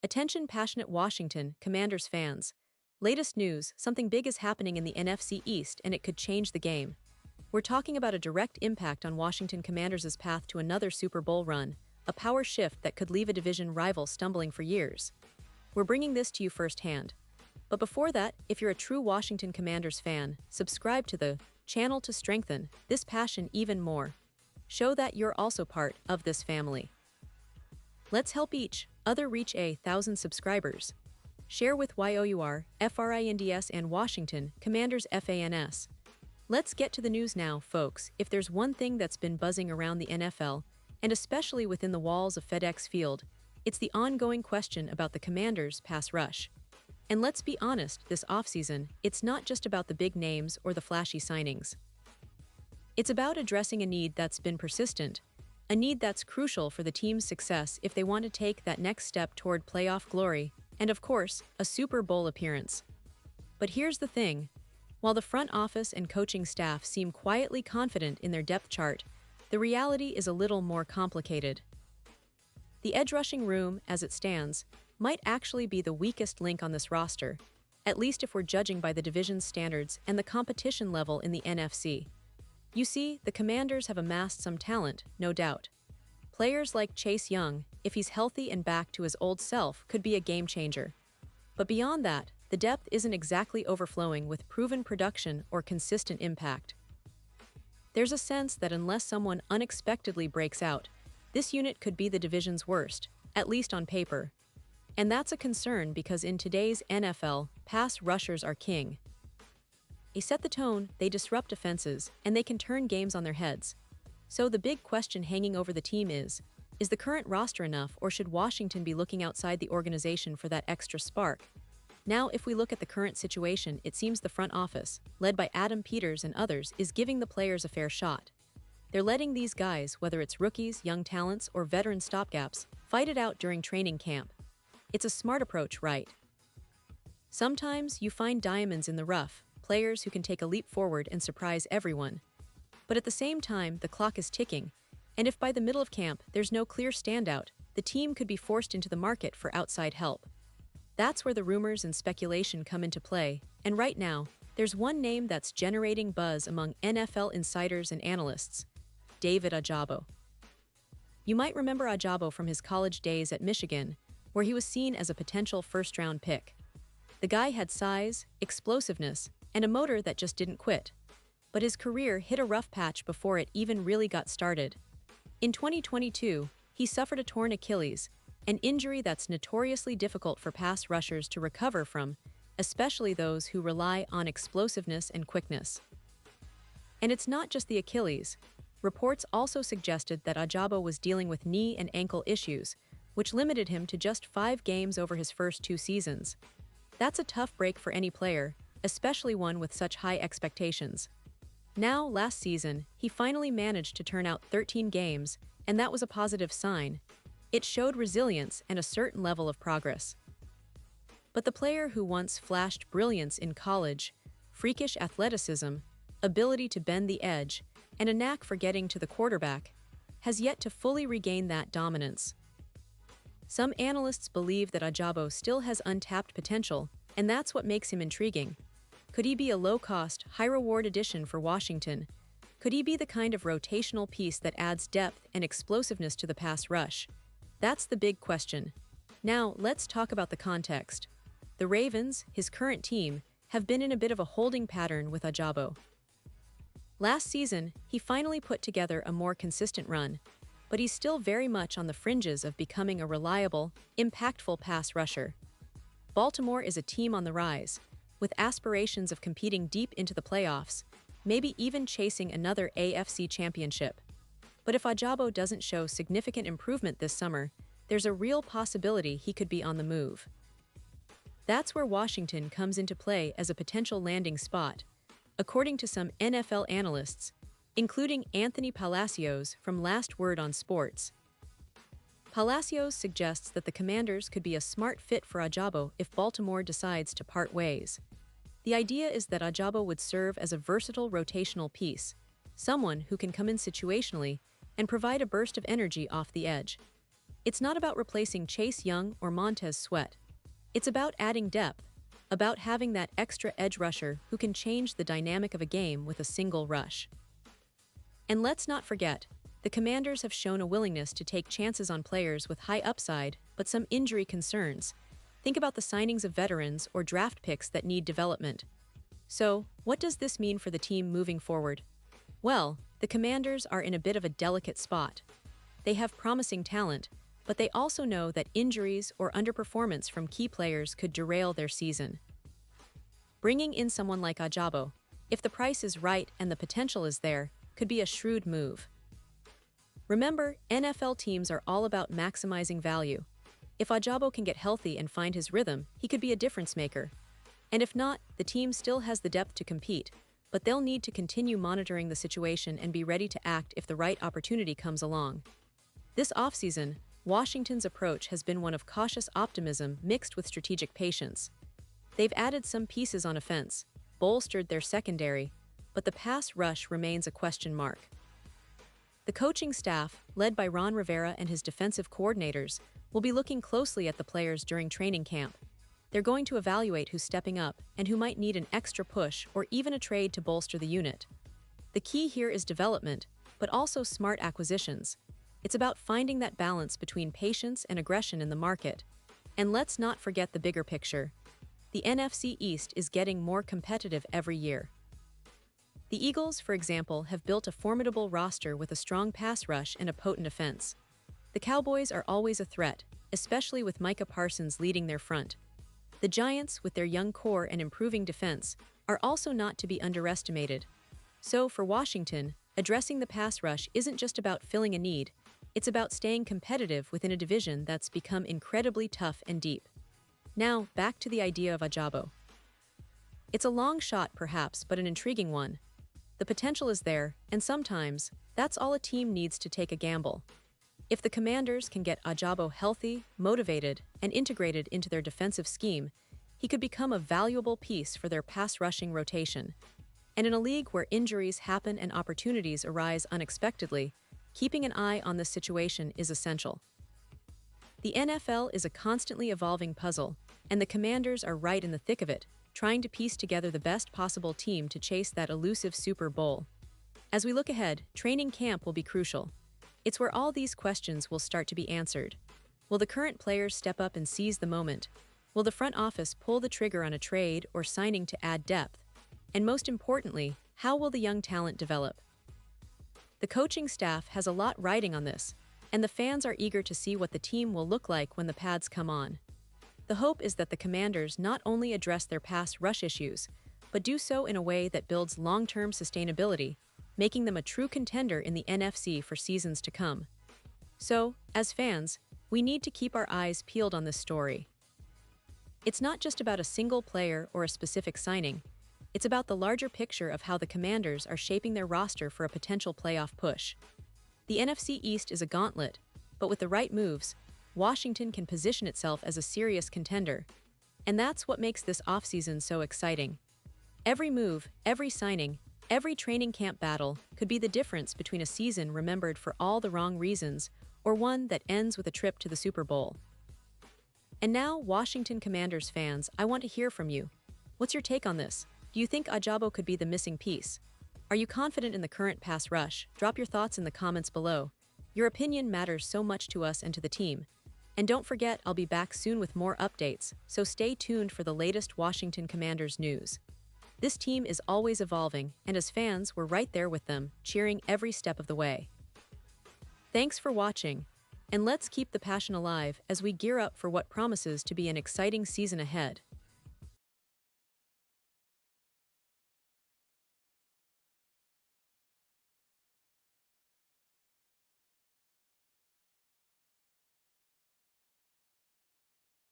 Attention passionate Washington Commanders fans. Latest news, something big is happening in the NFC East and it could change the game. We're talking about a direct impact on Washington Commanders' path to another Super Bowl run, a power shift that could leave a division rival stumbling for years. We're bringing this to you firsthand. But before that, if you're a true Washington Commanders fan, subscribe to the channel to strengthen this passion even more. Show that you're also part of this family. Let's help each other reach 1,000 subscribers. Share with YOUR, FRINDS and Washington Commanders FANS. Let's get to the news now, folks. If there's one thing that's been buzzing around the NFL, and especially within the walls of FedEx Field, it's the ongoing question about the Commanders' pass rush. And let's be honest, this offseason, it's not just about the big names or the flashy signings. It's about addressing a need that's been persistent, a need that's crucial for the team's success if they want to take that next step toward playoff glory, and of course, a Super Bowl appearance. But here's the thing. While the front office and coaching staff seem quietly confident in their depth chart, the reality is a little more complicated. The edge rushing room, as it stands, might actually be the weakest link on this roster, at least if we're judging by the division's standards and the competition level in the NFC. You see, the Commanders have amassed some talent, no doubt. Players like Chase Young, if he's healthy and back to his old self, could be a game changer. But beyond that, the depth isn't exactly overflowing with proven production or consistent impact. There's a sense that unless someone unexpectedly breaks out, this unit could be the division's worst, at least on paper. And that's a concern because in today's NFL, pass rushers are king. They set the tone, they disrupt defenses, and they can turn games on their heads. So the big question hanging over the team is the current roster enough, or should Washington be looking outside the organization for that extra spark? Now, if we look at the current situation, it seems the front office, led by Adam Peters and others, is giving the players a fair shot. They're letting these guys, whether it's rookies, young talents, or veteran stopgaps, fight it out during training camp. It's a smart approach, right? Sometimes you find diamonds in the rough, players who can take a leap forward and surprise everyone. But at the same time, the clock is ticking, and if by the middle of camp there's no clear standout, the team could be forced into the market for outside help. That's where the rumors and speculation come into play, and right now, there's one name that's generating buzz among NFL insiders and analysts: Djabo. You might remember Djabo from his college days at Michigan, where he was seen as a potential first-round pick. The guy had size, explosiveness, and a motor that just didn't quit. But his career hit a rough patch before it even really got started. In 2022, he suffered a torn Achilles, an injury that's notoriously difficult for pass rushers to recover from, especially those who rely on explosiveness and quickness. And it's not just the Achilles. Reports also suggested that Djabo was dealing with knee and ankle issues, which limited him to just 5 games over his first 2 seasons. That's a tough break for any player, especially one with such high expectations. Now, last season, he finally managed to turn out 13 games, and that was a positive sign. It showed resilience and a certain level of progress. But the player who once flashed brilliance in college, freakish athleticism, ability to bend the edge, and a knack for getting to the quarterback, has yet to fully regain that dominance. Some analysts believe that Djabo still has untapped potential, and that's what makes him intriguing. Could he be a low-cost, high-reward addition for Washington? Could he be the kind of rotational piece that adds depth and explosiveness to the pass rush? That's the big question. Now, let's talk about the context. The Ravens, his current team, have been in a bit of a holding pattern with Djabo. Last season, he finally put together a more consistent run, but he's still very much on the fringes of becoming a reliable, impactful pass rusher. Baltimore is a team on the rise, with aspirations of competing deep into the playoffs, maybe even chasing another AFC championship. But if Djabo doesn't show significant improvement this summer, there's a real possibility he could be on the move. That's where Washington comes into play as a potential landing spot, according to some NFL analysts, including Anthony Palacios from Last Word on Sports. Palacios suggests that the Commanders could be a smart fit for Djabo if Baltimore decides to part ways. The idea is that Djabo would serve as a versatile rotational piece, someone who can come in situationally and provide a burst of energy off the edge. It's not about replacing Chase Young or Montez Sweat. It's about adding depth, about having that extra edge rusher who can change the dynamic of a game with a single rush. And let's not forget, the Commanders have shown a willingness to take chances on players with high upside but some injury concerns. Think about the signings of veterans or draft picks that need development. So, what does this mean for the team moving forward? Well, the Commanders are in a bit of a delicate spot. They have promising talent, but they also know that injuries or underperformance from key players could derail their season. Bringing in someone like Djabo, if the price is right and the potential is there, could be a shrewd move. Remember, NFL teams are all about maximizing value. If Djabo can get healthy and find his rhythm, he could be a difference maker. And if not, the team still has the depth to compete, but they'll need to continue monitoring the situation and be ready to act if the right opportunity comes along. This offseason, Washington's approach has been one of cautious optimism mixed with strategic patience. They've added some pieces on offense, bolstered their secondary, but the pass rush remains a question mark. The coaching staff, led by Ron Rivera and his defensive coordinators, will be looking closely at the players during training camp. They're going to evaluate who's stepping up and who might need an extra push or even a trade to bolster the unit. The key here is development, but also smart acquisitions. It's about finding that balance between patience and aggression in the market. And let's not forget the bigger picture. The NFC East is getting more competitive every year. The Eagles, for example, have built a formidable roster with a strong pass rush and a potent offense. The Cowboys are always a threat, especially with Micah Parsons leading their front. The Giants, with their young core and improving defense, are also not to be underestimated. So, for Washington, addressing the pass rush isn't just about filling a need, it's about staying competitive within a division that's become incredibly tough and deep. Now, back to the idea of Djabo. It's a long shot, perhaps, but an intriguing one. The potential is there, and sometimes, that's all a team needs to take a gamble. If the Commanders can get Djabo healthy, motivated, and integrated into their defensive scheme, he could become a valuable piece for their pass-rushing rotation. And in a league where injuries happen and opportunities arise unexpectedly, keeping an eye on this situation is essential. The NFL is a constantly evolving puzzle, and the Commanders are right in the thick of it, trying to piece together the best possible team to chase that elusive Super Bowl. As we look ahead, training camp will be crucial. It's where all these questions will start to be answered. Will the current players step up and seize the moment? Will the front office pull the trigger on a trade or signing to add depth? And most importantly, how will the young talent develop? The coaching staff has a lot riding on this, and the fans are eager to see what the team will look like when the pads come on. The hope is that the Commanders not only address their pass rush issues, but do so in a way that builds long-term sustainability, making them a true contender in the NFC for seasons to come. So, as fans, we need to keep our eyes peeled on this story. It's not just about a single player or a specific signing. It's about the larger picture of how the Commanders are shaping their roster for a potential playoff push. The NFC East is a gauntlet, but with the right moves, Washington can position itself as a serious contender. And that's what makes this offseason so exciting. Every move, every signing, every training camp battle could be the difference between a season remembered for all the wrong reasons or one that ends with a trip to the Super Bowl. And now, Washington Commanders fans, I want to hear from you. What's your take on this? Do you think Djabo could be the missing piece? Are you confident in the current pass rush? Drop your thoughts in the comments below. Your opinion matters so much to us and to the team. And don't forget, I'll be back soon with more updates, so stay tuned for the latest Washington Commanders news. This team is always evolving, and as fans, we're right there with them, cheering every step of the way. Thanks for watching, and let's keep the passion alive as we gear up for what promises to be an exciting season ahead.